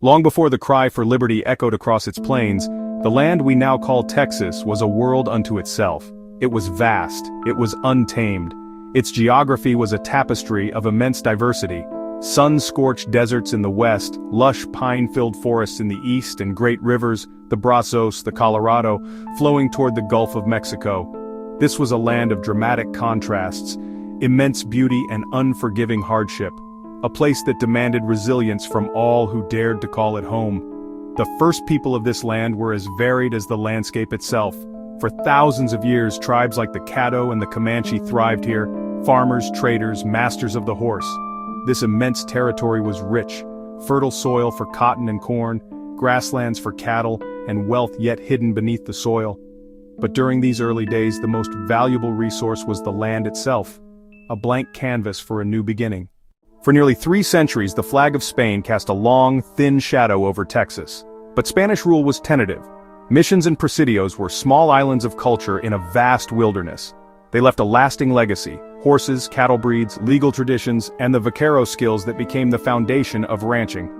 Long before the cry for liberty echoed across its plains, the land we now call Texas was a world unto itself. It was vast, it was untamed. Its geography was a tapestry of immense diversity. Sun-scorched deserts in the west, lush pine-filled forests in the east, and great rivers, the Brazos, the Colorado, flowing toward the Gulf of Mexico. This was a land of dramatic contrasts, immense beauty and unforgiving hardship. A place that demanded resilience from all who dared to call it home. The first people of this land were as varied as the landscape itself. For thousands of years, tribes like the Caddo and the Comanche thrived here, farmers, traders, masters of the horse. This immense territory was rich, fertile soil for cotton and corn, grasslands for cattle, and wealth yet hidden beneath the soil. But during these early days, the most valuable resource was the land itself, a blank canvas for a new beginning. For nearly 3 centuries, the flag of Spain cast a long, thin shadow over Texas. But Spanish rule was tentative. Missions and presidios were small islands of culture in a vast wilderness. They left a lasting legacy: horses, cattle breeds, legal traditions, and the vaquero skills that became the foundation of ranching.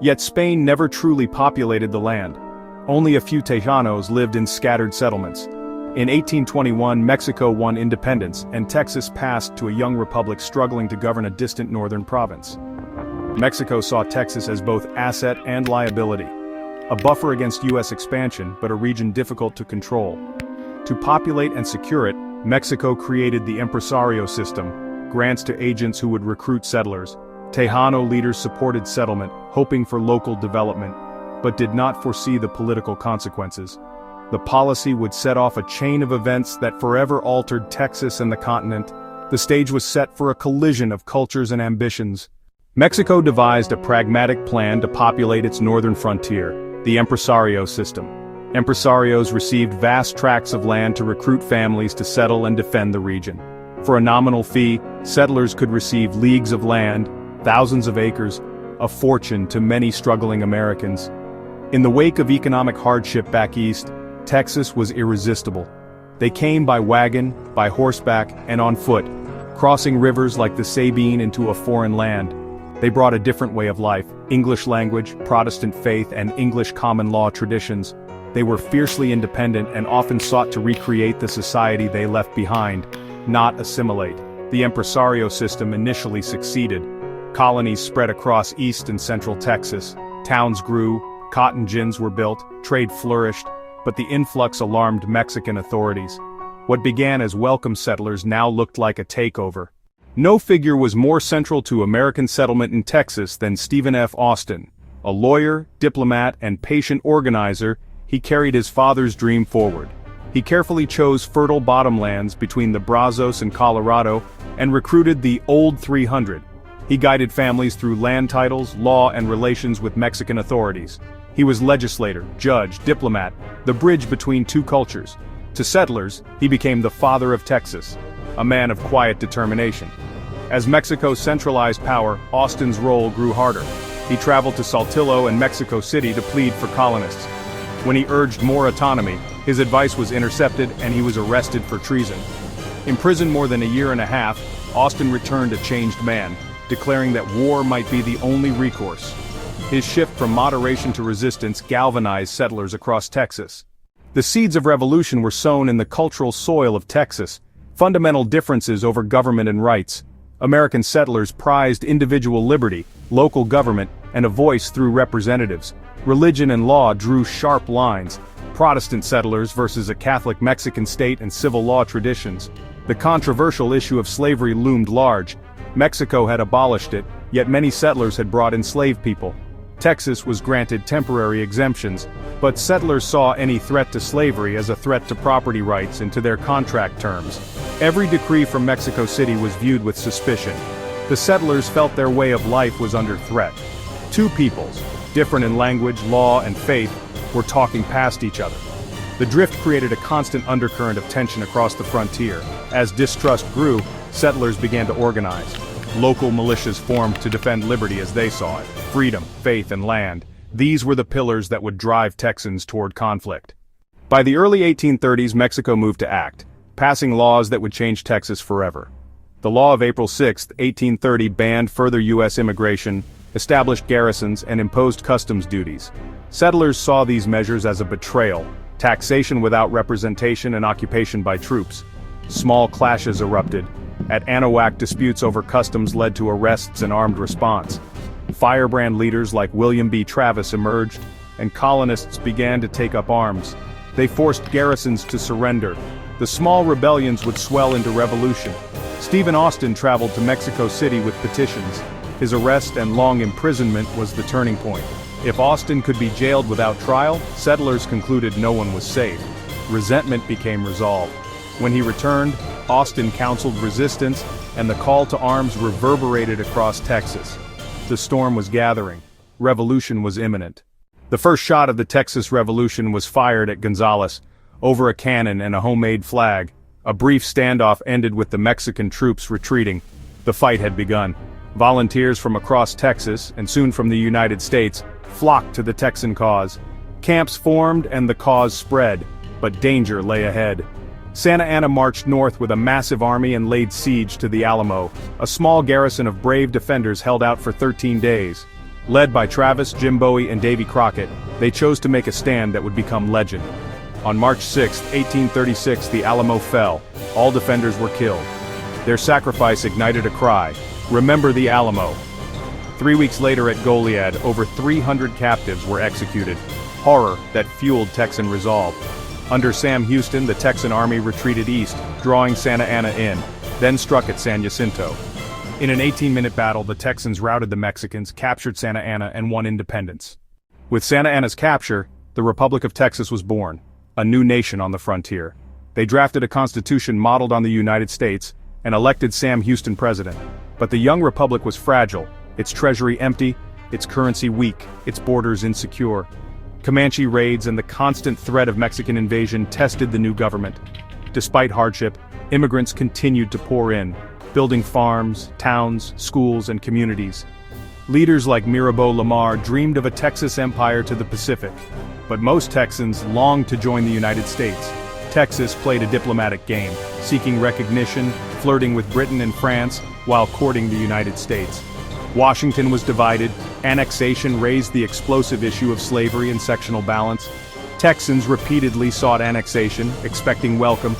Yet Spain never truly populated the land. Only a few Tejanos lived in scattered settlements. In 1821, Mexico won independence, and Texas passed to a young republic struggling to govern a distant northern province. Mexico saw Texas as both asset and liability. A buffer against U.S. expansion, but a region difficult to control. To populate and secure it, Mexico created the impresario system, grants to agents who would recruit settlers. Tejano leaders supported settlement, hoping for local development, but did not foresee the political consequences. The policy would set off a chain of events that forever altered Texas and the continent. The stage was set for a collision of cultures and ambitions. Mexico devised a pragmatic plan to populate its northern frontier, the impresario system. Impresarios received vast tracts of land to recruit families to settle and defend the region. For a nominal fee, settlers could receive leagues of land, thousands of acres, a fortune to many struggling Americans. In the wake of economic hardship back east, Texas was irresistible. They came by wagon, by horseback, and on foot, crossing rivers like the Sabine into a foreign land. They brought a different way of life: English language, Protestant faith, and English common law traditions. They were fiercely independent and often sought to recreate the society they left behind, not assimilate. The impresario system initially succeeded. Colonies spread across east and central Texas. Towns grew, cotton gins were built, trade flourished, but the influx alarmed Mexican authorities. What began as welcome settlers now looked like a takeover. No figure was more central to American settlement in Texas than Stephen F. Austin. A lawyer, diplomat, and patient organizer, he carried his father's dream forward. He carefully chose fertile bottomlands between the Brazos and Colorado, and recruited the Old 300. He guided families through land titles, law, and relations with Mexican authorities. He was legislator, judge, diplomat, the bridge between two cultures. To settlers, he became the father of Texas, a man of quiet determination. As Mexico centralized power, Austin's role grew harder. He traveled to Saltillo and Mexico City to plead for colonists. When he urged more autonomy, his advice was intercepted and he was arrested for treason. Imprisoned more than a year and a half, Austin returned a changed man, declaring that war might be the only recourse. His shift from moderation to resistance galvanized settlers across Texas. The seeds of revolution were sown in the cultural soil of Texas: fundamental differences over government and rights. American settlers prized individual liberty, local government, and a voice through representatives. Religion and law drew sharp lines: Protestant settlers versus a Catholic Mexican state and civil law traditions. The controversial issue of slavery loomed large. Mexico had abolished it, yet many settlers had brought enslaved people. Texas was granted temporary exemptions, but settlers saw any threat to slavery as a threat to property rights and to their contract terms. Every decree from Mexico City was viewed with suspicion. The settlers felt their way of life was under threat. Two peoples, different in language, law, and faith, were talking past each other. The drift created a constant undercurrent of tension across the frontier. As distrust grew, settlers began to organize. Local militias formed to defend liberty as they saw it: freedom, faith, and land. These were the pillars that would drive Texans toward conflict. By the early 1830s, Mexico moved to act, passing laws that would change Texas forever. The law of April 6, 1830 banned further U.S. immigration, established garrisons, and imposed customs duties. Settlers saw these measures as a betrayal, taxation without representation and occupation by troops. Small clashes erupted. At Anahuac, disputes over customs led to arrests and armed response. Firebrand leaders like William B. Travis emerged, and colonists began to take up arms. They forced garrisons to surrender. The small rebellions would swell into revolution. Stephen Austin traveled to Mexico City with petitions. His arrest and long imprisonment was the turning point. If Austin could be jailed without trial, settlers concluded no one was safe. Resentment became resolve. When he returned, Austin counseled resistance, and the call to arms reverberated across Texas. The storm was gathering. Revolution was imminent. The first shot of the Texas Revolution was fired at Gonzales, over a cannon and a homemade flag. A brief standoff ended with the Mexican troops retreating. The fight had begun. Volunteers from across Texas, and soon from the United States, flocked to the Texan cause. Camps formed and the cause spread, but danger lay ahead. Santa Anna marched north with a massive army and laid siege to the Alamo. A small garrison of brave defenders held out for 13 days. Led by Travis, Jim Bowie, and Davy Crockett, they chose to make a stand that would become legend. On March 6, 1836, the Alamo fell. All defenders were killed. Their sacrifice ignited a cry, "Remember the Alamo." 3 weeks later at Goliad, over 300 captives were executed. Horror that fueled Texan resolve. Under Sam Houston, the Texan army retreated east, drawing Santa Anna in, then struck at San Jacinto. In an 18-minute battle, the Texans routed the Mexicans, captured Santa Anna, and won independence. With Santa Anna's capture, the Republic of Texas was born, a new nation on the frontier. They drafted a constitution modeled on the United States, and elected Sam Houston president. But the young republic was fragile, its treasury empty, its currency weak, its borders insecure. Comanche raids and the constant threat of Mexican invasion tested the new government. Despite hardship, immigrants continued to pour in, building farms, towns, schools, and communities. Leaders like Mirabeau Lamar dreamed of a Texas empire to the Pacific, but most Texans longed to join the United States. Texas played a diplomatic game, seeking recognition, flirting with Britain and France, while courting the United States. Washington was divided. Annexation raised the explosive issue of slavery and sectional balance. Texans repeatedly sought annexation, expecting welcome,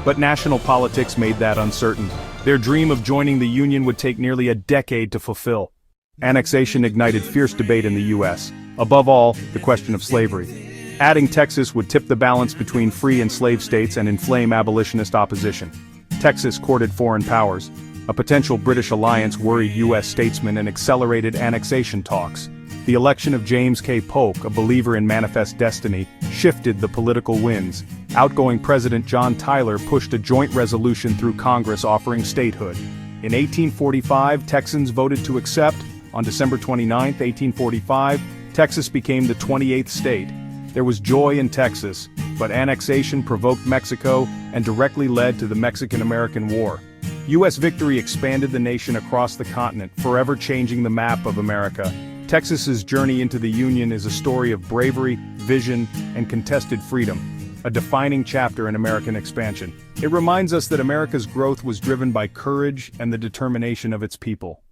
but national politics made that uncertain. Their dream of joining the Union would take nearly a decade to fulfill. Annexation ignited fierce debate in the U.S., above all, the question of slavery. Adding Texas would tip the balance between free and slave states and inflame abolitionist opposition. Texas courted foreign powers. A potential British alliance worried U.S. statesmen and accelerated annexation talks. The election of James K. Polk, a believer in manifest destiny, shifted the political winds. Outgoing President John Tyler pushed a joint resolution through Congress offering statehood. In 1845, Texans voted to accept. On December 29, 1845, Texas became the 28th state. There was joy in Texas, but annexation provoked Mexico and directly led to the Mexican-American War. U.S. victory expanded the nation across the continent, forever changing the map of America. Texas's journey into the Union is a story of bravery, vision, and contested freedom, a defining chapter in American expansion. It reminds us that America's growth was driven by courage and the determination of its people.